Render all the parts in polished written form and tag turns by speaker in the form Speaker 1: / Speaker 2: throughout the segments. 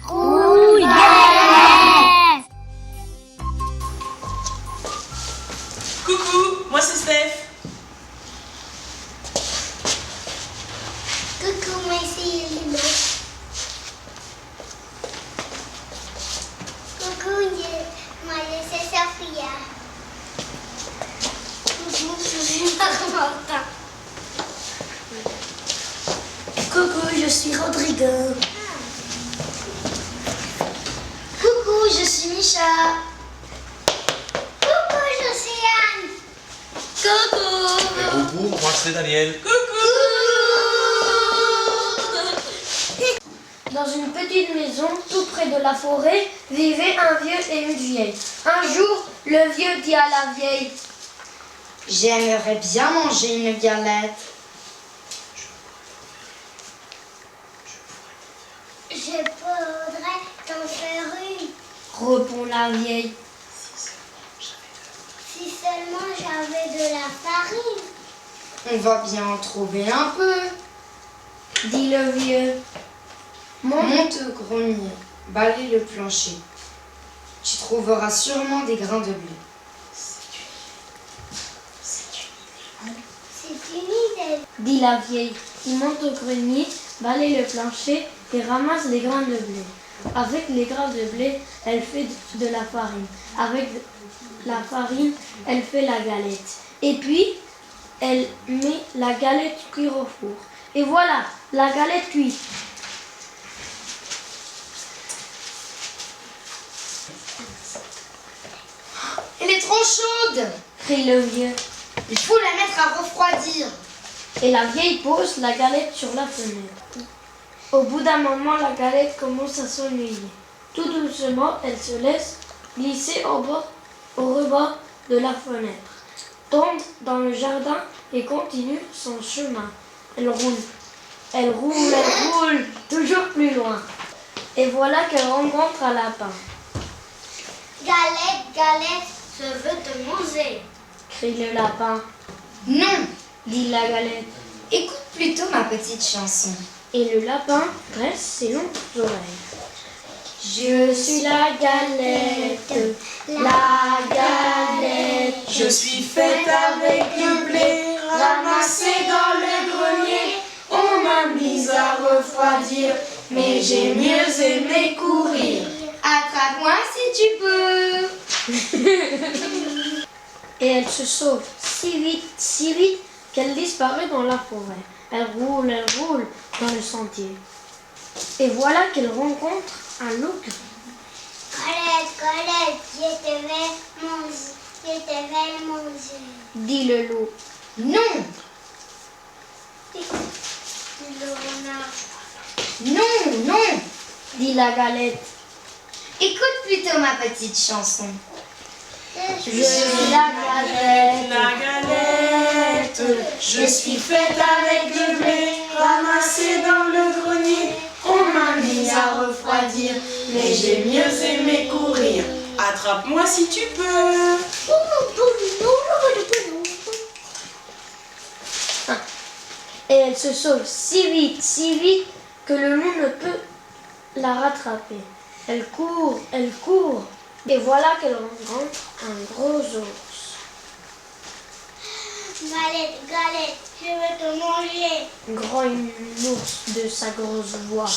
Speaker 1: Rouille galette.
Speaker 2: Coucou, moi c'est Steph.
Speaker 1: Coucou, moi c'est Lilo. Coucou, moi c'est Sophia. Coucou, je suis Martin.
Speaker 3: Coucou, je suis Rodrigo.
Speaker 1: Coucou, je suis Micha. Coucou, je suis Anne. Coucou.
Speaker 4: Et coucou, moi c'est Daniel.
Speaker 3: Dans une petite maison, tout près de la forêt, vivaient un vieux et une vieille. Un jour, le vieux dit à la vieille:
Speaker 5: J'aimerais bien manger une galette.
Speaker 1: Je pourrais t'en faire une.
Speaker 3: Répond la vieille.
Speaker 1: Si seulement j'avais de la farine.
Speaker 5: On va bien en trouver un peu.
Speaker 3: Dit le vieux.
Speaker 5: Monte au grenier, balaye le plancher. Tu trouveras sûrement des grains de blé.
Speaker 1: C'est une idée.
Speaker 3: Dit la vieille, qui monte au grenier, balaye le plancher et ramasse les grains de blé. Avec les grains de blé, elle fait de la farine. Avec la farine, elle fait la galette. Et puis, elle met la galette cuire au four. Et voilà, la galette cuite.
Speaker 5: Elle est trop chaude.
Speaker 3: Crie le vieux.
Speaker 5: Il faut la mettre à refroidir.
Speaker 3: Et la vieille pose la galette sur la fenêtre. Au bout d'un moment, la galette commence à s'ennuyer. Tout doucement, elle se laisse glisser au rebord de la fenêtre, tombe dans le jardin et continue son chemin. Elle roule, toujours plus loin. Et voilà qu'elle rencontre un lapin.
Speaker 1: Galette, galette, je veux te manger.
Speaker 3: Crie le lapin.
Speaker 5: Non,
Speaker 3: Dit la galette.
Speaker 5: écoute plutôt ma petite chanson.
Speaker 3: Et le lapin dresse ses longues oreilles. Je suis la galette, la galette.
Speaker 2: Je suis faite avec du blé, ramassé dans le grenier. On m'a mise à refroidir, mais j'ai mieux aimé courir.
Speaker 5: Attrape-moi si tu peux.
Speaker 3: Et elle se sauve si vite qu'elle disparaît dans la forêt. Elle roule dans le sentier. Et voilà qu'elle rencontre un loup.
Speaker 1: Galette, galette, je te vais manger. Je te vais manger.
Speaker 3: Dit le loup.
Speaker 5: Non,
Speaker 1: Le renard.
Speaker 5: non, non.
Speaker 3: Dit la galette.
Speaker 5: Écoute plutôt ma petite chanson.
Speaker 3: Je suis la galette.
Speaker 2: La galette, je suis faite avec du blé, ramassé dans le grenier. On m'a mise à refroidir, mais j'ai mieux aimé courir. Attrape-moi si tu peux.
Speaker 3: Et elle se sauve si vite que le loup ne peut la rattraper. Elle court. Et voilà qu'elle rencontre un gros ours.
Speaker 1: Galette, galette, je veux te manger.
Speaker 3: Grogne l'ours de sa grosse voix.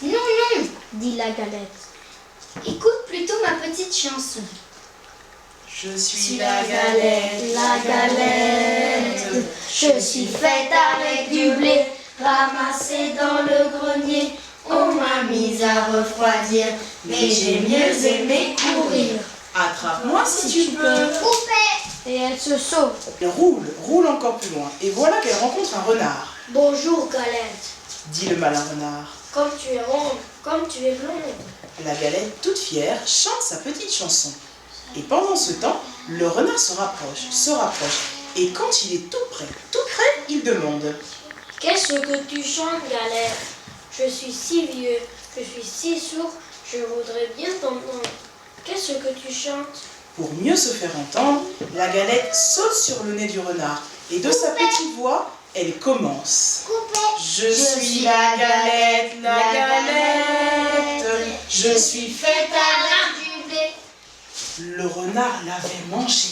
Speaker 5: Non, non.
Speaker 3: Dit la galette.
Speaker 5: Écoute plutôt ma petite chanson.
Speaker 2: Je suis la galette,
Speaker 3: La galette, je suis faite avec du blé, ramassé dans le grenier.
Speaker 5: On m'a mise à refroidir,
Speaker 2: mais j'ai mieux aimé courir. Attrape-moi si tu peux.
Speaker 1: Poupée.
Speaker 3: Et elle se sauve.
Speaker 2: Elle roule encore plus loin. Et voilà qu'elle rencontre un renard.
Speaker 3: Bonjour galette,
Speaker 2: Dit le malin renard.
Speaker 3: comme tu es ronde, comme tu es blonde.
Speaker 2: La galette, toute fière, chante sa petite chanson. Et pendant ce temps, le renard se rapproche. Et quand il est tout près, il demande.
Speaker 3: Qu'est-ce que tu chantes galette? Je suis si vieux, je suis si sourd, je voudrais bien t'entendre. Qu'est-ce que tu chantes?
Speaker 2: Pour mieux se faire entendre, la galette saute sur le nez du renard. Et de sa petite voix, elle commence.
Speaker 1: Coupée.
Speaker 2: Je suis la galette, Je suis faite
Speaker 1: Avec du blé.
Speaker 2: Le renard l'avait mangé.